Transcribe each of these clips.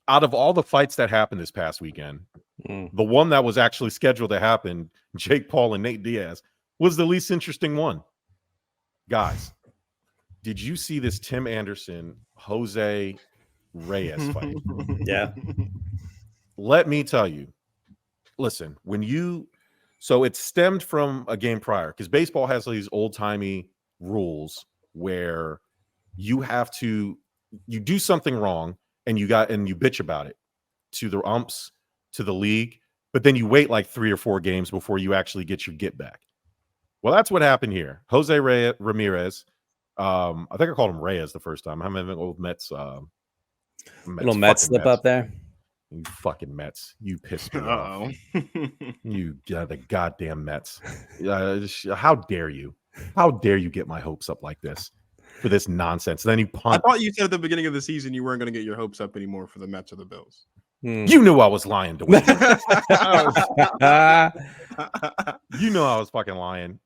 out of all the fights that happened this past weekend, the one that was actually scheduled to happen, Jake Paul and Nate Diaz, was the least interesting one. Guys, did you see this Tim Anderson, Jose Reyes fight? Yeah. Let me tell you, listen, so it stemmed from a game prior, because baseball has these old-timey rules where you do something wrong and you bitch about it to the umps, to the league, but then you wait like 3 or 4 games before you actually get your get back. Well, that's what happened here. Jose Ramirez, I think I called him Reyes the first time. I'm having old Mets. Little Mets slip up there. You fucking Mets. You pissed me off. The goddamn Mets. How dare you? How dare you get my hopes up like this for this nonsense? Then you punt. I thought you said at the beginning of the season you weren't going to get your hopes up anymore for the Mets or the Bills. You knew I was lying, Dwayne. You know I was fucking lying.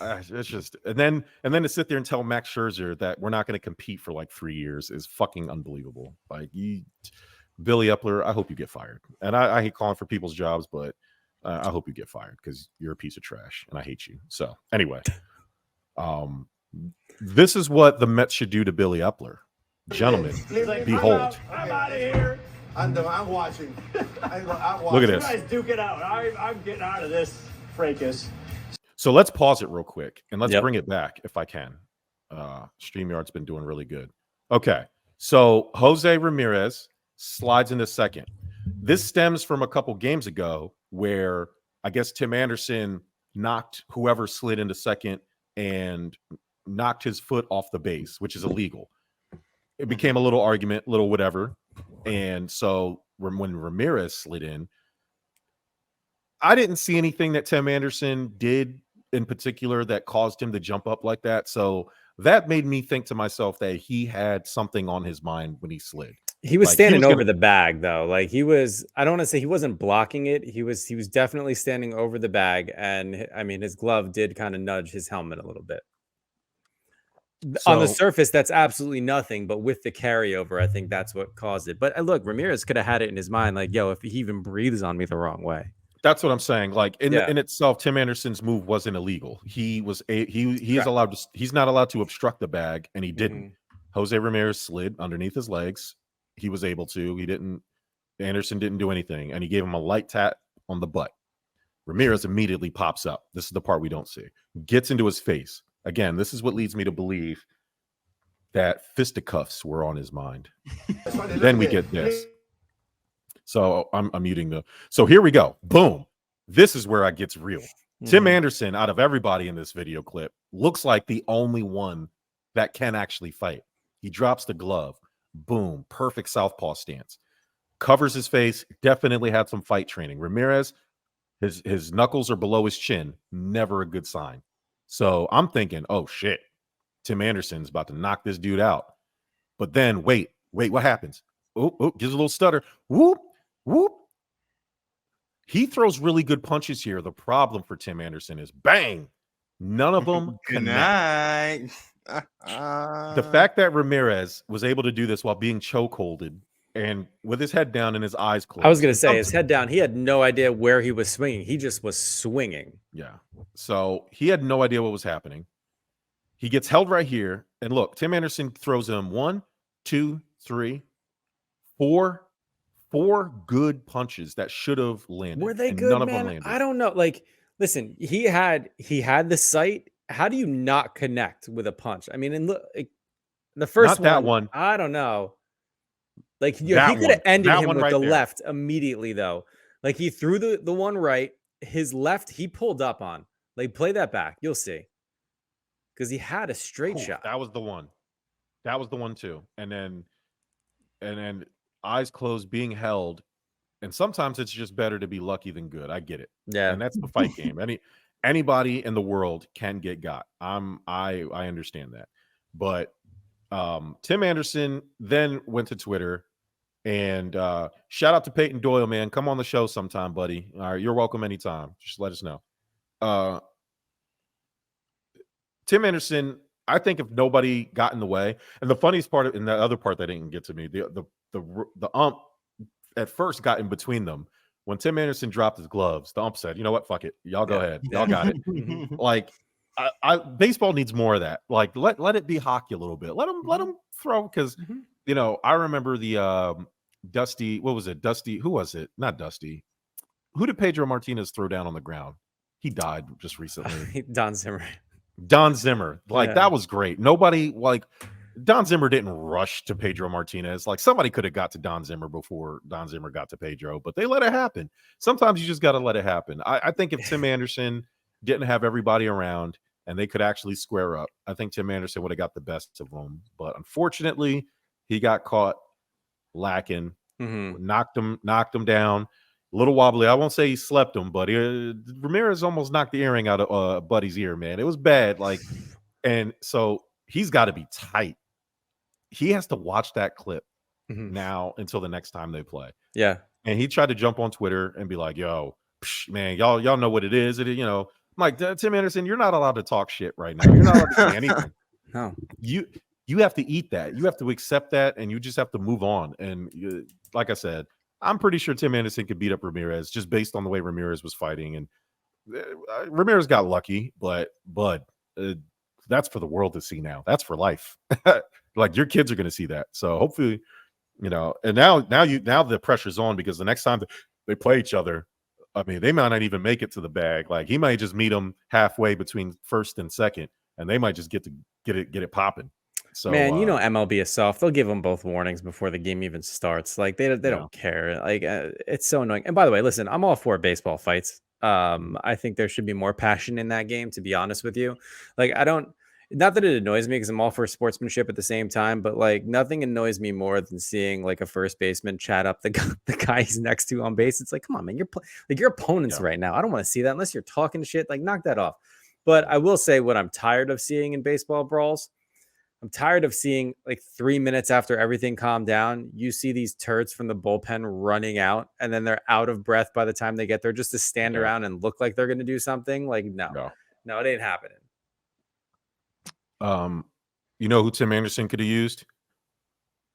It's just and then to sit there and tell Max Scherzer that we're not going to compete for like 3 years is fucking unbelievable. Like Billy Epler, I hope you get fired. And I hate calling for people's jobs, but I hope you get fired because you're a piece of trash and I hate you. So anyway, this is what the Mets should do to Billy Epler. Gentlemen, behold. I'm out of here. I'm watching. I'm watching. Look at this. You guys duke it out. I'm getting out of this fracas. So let's pause it real quick and let's bring it back if I can. StreamYard's been doing really good. Okay. So Jose Ramirez slides into second. This stems from a couple games ago where I guess Tim Anderson knocked whoever slid into second and knocked his foot off the base, which is illegal. It became a little argument, little whatever. And so when Ramirez slid in, I didn't see anything that Tim Anderson did in particular that caused him to jump up like that. So that made me think to myself that he had something on his mind when he slid. He was standing over the bag, though. Like I don't want to say he wasn't blocking it. He was definitely standing over the bag. And I mean, his glove did kind of nudge his helmet a little bit. So, on the surface, that's absolutely nothing. But with the carryover, I think that's what caused it. But look, Ramirez could have had it in his mind, like, yo, if he even breathes on me the wrong way. That's what I'm saying. Like in itself, Tim Anderson's move wasn't illegal. He's not allowed to obstruct the bag, and he didn't. Jose Ramirez slid underneath his legs. He was able to. Anderson didn't do anything, and he gave him a light tap on the butt. Ramirez immediately pops up. This is the part we don't see. Gets into his face. Again, this is what leads me to believe that fisticuffs were on his mind. Then we get this. So I'm muting so here we go. Boom. This is where it gets real. Tim Anderson, out of everybody in this video clip, looks like the only one that can actually fight. He drops the glove. Boom. Perfect southpaw stance. Covers his face. Definitely had some fight training. Ramirez, his knuckles are below his chin. Never a good sign. So I'm thinking, oh shit, Tim Anderson's about to knock this dude out. But then wait, what happens? Oh, gives a little stutter. Whoop. Whoop. He throws really good punches here. The problem for Tim Anderson is bang. None of them connect. The fact that Ramirez was able to do this while being chokeholded and with his head down and his eyes closed. I was going to say his head down. He had no idea where he was swinging. He just was swinging. Yeah. So he had no idea what was happening. He gets held right here. And look, Tim Anderson throws him 1, 2, 3, 4 good punches that should have landed. Were they good, none man? Of them landed. I don't know. Like, listen, he had the sight. How do you not connect with a punch? I mean, and look, the first one, I don't know. Like, he could have ended him with the left immediately, though. Like, he threw the one right. His left, he pulled up on. Like, play that back. You'll see. Because he had a straight shot. That was the one. That was the one, too. And then eyes closed, being held. And sometimes it's just better to be lucky than good. I get it. Yeah. And that's the fight game. Anybody in the world can get got. I understand that. But Tim Anderson then went to Twitter and shout out to Peyton Doyle, man. Come on the show sometime, buddy. All right, you're welcome anytime. Just let us know. Tim Anderson, I think if nobody got in the way, and the funniest part and the other part that didn't get to me, the the ump at first got in between them. When Tim Anderson dropped his gloves, the ump said, "You know what? Fuck it. Y'all go ahead. Y'all got it." Like, baseball needs more of that. Like, let it be hockey a little bit. Let them throw, because I remember the Dusty. What was it? Dusty. Who was it? Not Dusty. Who did Pedro Martinez throw down on the ground? He died just recently. Don Zimmer. Like, that was great. Nobody, like, Don Zimmer didn't rush to Pedro Martinez. Like, somebody could have got to Don Zimmer before Don Zimmer got to Pedro, but they let it happen. Sometimes you just got to let it happen. I think if Tim Anderson didn't have everybody around and they could actually square up, I think Tim Anderson would have got the best of them. But unfortunately, he got caught lacking, knocked him down. A little wobbly. I won't say he slept him, but Ramirez almost knocked the earring out of Buddy's ear, man. It was bad. Like, and so he's got to be tight. He has to watch that clip now until the next time they play. Yeah. And he tried to jump on Twitter and be like, "Yo, man, y'all know what it is." I'm like, Tim Anderson, you're not allowed to talk shit right now. You're not allowed to say anything. No. You have to eat that. You have to accept that, and you just have to move on. And like I said, I'm pretty sure Tim Anderson could beat up Ramirez just based on the way Ramirez was fighting. And Ramirez got lucky, but that's for the world to see now. That's for life. Like, your kids are going to see that. So hopefully, and now the pressure's on, because the next time they play each other, I mean, they might not even make it to the bag. Like, he might just meet them halfway between first and second, and they might just get it popping. So, man, MLB is soft. They'll give them both warnings before the game even starts. Like, they don't care. Like, it's so annoying. And by the way, listen, I'm all for baseball fights. I think there should be more passion in that game, to be honest with you. Like, not that it annoys me, because I'm all for sportsmanship at the same time, but like, nothing annoys me more than seeing like a first baseman chat up the guy he's next to on base. It's like, come on, man, you're like your opponents right now. I don't want to see that unless you're talking shit. Like, knock that off. But I will say, what I'm tired of seeing in baseball brawls, I'm tired of seeing, like, 3 minutes after everything calmed down, you see these turds from the bullpen running out, and then they're out of breath by the time they get there, just to stand around and look like they're going to do something. Like, no, it ain't happening. You know who Tim Anderson could have used?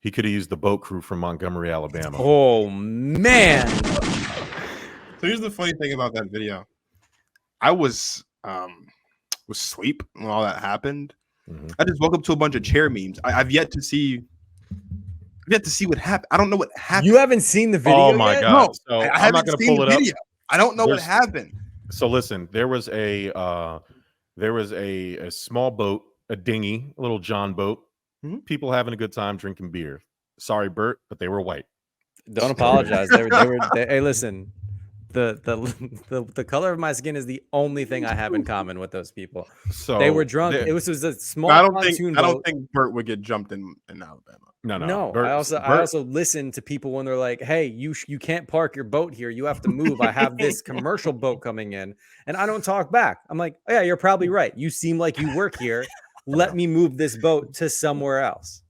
He could have used the boat crew from Montgomery, Alabama. Oh, man. So here's the funny thing about that video. I was asleep when all that happened. I just woke up to a bunch of chair memes. I've yet to see what happened. I don't know what happened. You haven't seen the video? Oh my yet? God! No, so I'm not going to pull it up. I don't know what happened. So listen, there was a small boat, a dinghy, a little John boat. People having a good time drinking beer. Sorry, Bert, but they were white. Don't apologize. Hey, listen. The color of my skin is the only thing I have in common with those people. So they were drunk. It was a small pontoon boat. I don't think Bert would get jumped in Alabama. No. I also listen to people when they're like, "Hey, you can't park your boat here. You have to move. I have this commercial boat coming in," and I don't talk back. I'm like, oh, "Yeah, you're probably right. You seem like you work here. Let me move this boat to somewhere else."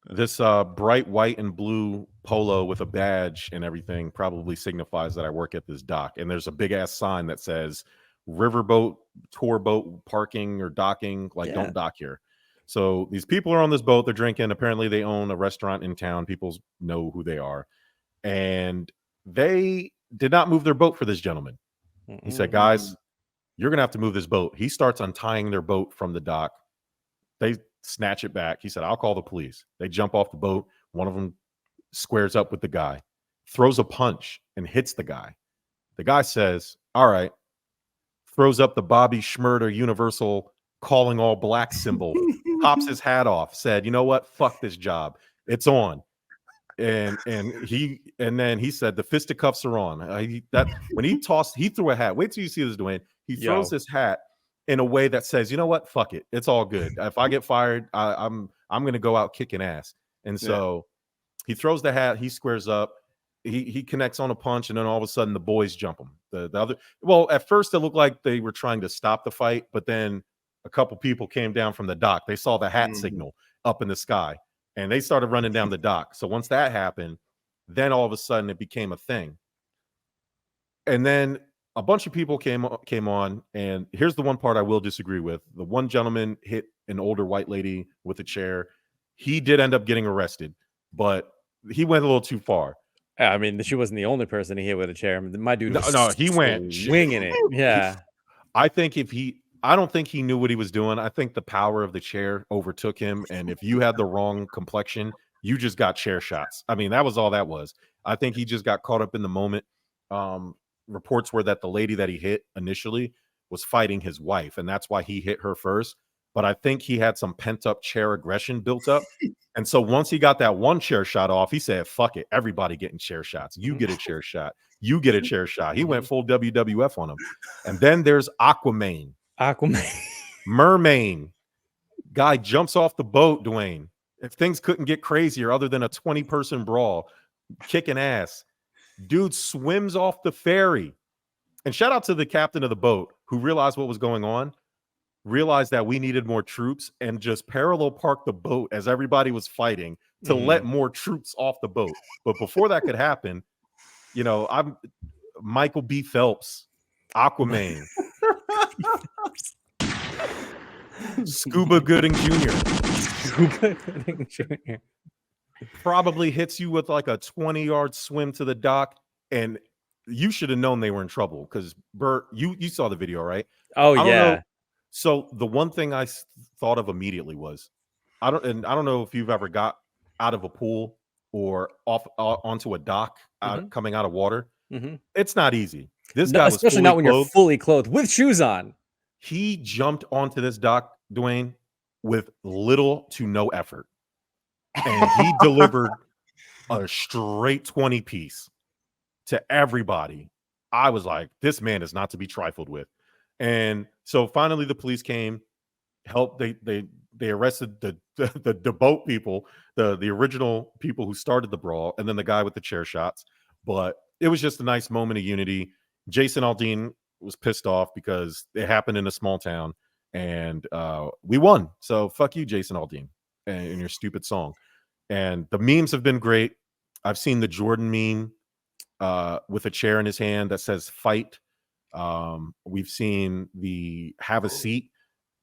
This bright white and blue polo with a badge and everything probably signifies that I work at this dock. And there's a big ass sign that says riverboat, tour boat parking or docking, like don't dock here. So these people are on this boat, they're drinking. Apparently they own a restaurant in town. People know who they are. And they did not move their boat for this gentleman. He said, "Guys, you're going to have to move this boat." He starts untying their boat from the dock. They snatch it back. He said, "I'll call the police." They jump off the boat. One of them squares up with the guy, throws a punch and hits the guy. The guy says, "All right," throws up the Bobby Schmurder Universal calling all black symbol, pops his hat off, said, "You know what? Fuck this job. It's on." And then he said, "The fisticuffs are on." When he threw a hat. Wait till you see this, Dwayne. He throws his hat in a way that says, "You know what? Fuck it. It's all good. If I get fired, I'm going to go out kicking ass." And so he throws the hat. He squares up. He connects on a punch, and then all of a sudden the boys jump him. The other, well, at first it looked like they were trying to stop the fight, but then a couple people came down from the dock. They saw the hat signal up in the sky, and they started running down the dock. So once that happened, then all of a sudden it became a thing. And then a bunch of people came on, and here's the one part I will disagree with. The one gentleman hit an older white lady with a chair. He did end up getting arrested, but he went a little too far. I mean, she wasn't the only person he hit with a chair. My dude was he went swinging it. Yeah. I don't think he knew what he was doing. I think the power of the chair overtook him. And if you had the wrong complexion, you just got chair shots. I mean, that was all that was. I think he just got caught up in the moment. Reports were that the lady that he hit initially was fighting his wife, and that's why he hit her first. But I think he had some pent-up chair aggression built up. And so once he got that one chair shot off, he said, fuck it. Everybody getting chair shots. You get a chair shot. You get a chair shot. He went full WWF on him. And then there's Aquaman. Mermaid. Guy jumps off the boat, Dwayne. If things couldn't get crazier other than a 20-person brawl, kicking ass. Dude swims off the ferry. And shout out to the captain of the boat who realized what was going on. Realized that we needed more troops and just parallel parked the boat as everybody was fighting to let more troops off the boat. But before that could happen, you know, I'm Michael B. Phelps, Aquaman, Scuba Gooding Jr. Probably hits you with like a 20-yard swim to the dock, and you should have known they were in trouble because Bert, you saw the video, right? Oh yeah. So the one thing I thought of immediately was, I don't know if you've ever got out of a pool or off onto a dock coming out of water. It's not easy. This guy was especially not when you're fully clothed with shoes on. He jumped onto this dock, Dwayne, with little to no effort, and he delivered a straight 20-piece to everybody. I was like, this man is not to be trifled with. And so finally the police came, helped. They arrested the boat people, the original people who started the brawl, and then the guy with the chair shots. But it was just a nice moment of unity. Jason Aldean was pissed off because it happened in a small town, and we won. So fuck you, Jason Aldean, and your stupid song. And the memes have been great. I've seen the Jordan meme with a chair in his hand that says fight. We've seen the have a seat,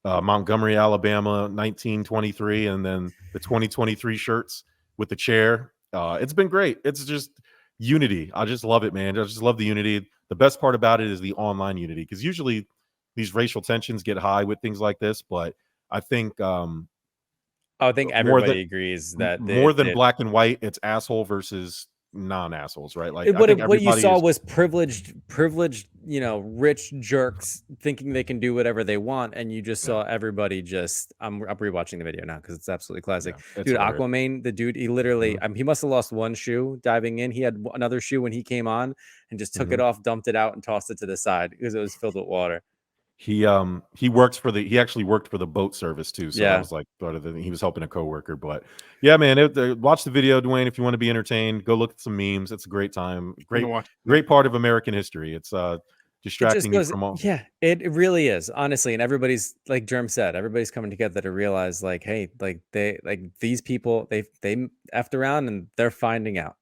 Montgomery, Alabama, 1923, and then the 2023 shirts with the chair. It's been great. It's just unity. I just love it, man. I just love the unity. The best part about it is the online unity, because usually these racial tensions get high with things like this, but I think everybody agrees that more than black and white, it's asshole versus non-assholes, right? Like what you saw was privileged, you know, rich jerks thinking they can do whatever they want, and you just saw everybody just. I'm rewatching the video now because it's absolutely classic. Dude, hilarious. Aquaman, the dude, he literally, he must have lost one shoe diving in. He had another shoe when he came on and just took it off, dumped it out, and tossed it to the side because it was filled with water. He actually worked for the boat service too. So I was like, he was helping a coworker. But yeah, man, watch the video, Dwayne, if you want to be entertained. Go look at some memes. It's a great time. Great part of American history. It's distracting you from all. Yeah, it really is, honestly. And everybody's, like Germ said, everybody's coming together to realize, like, hey, like these people, they effed around and they're finding out.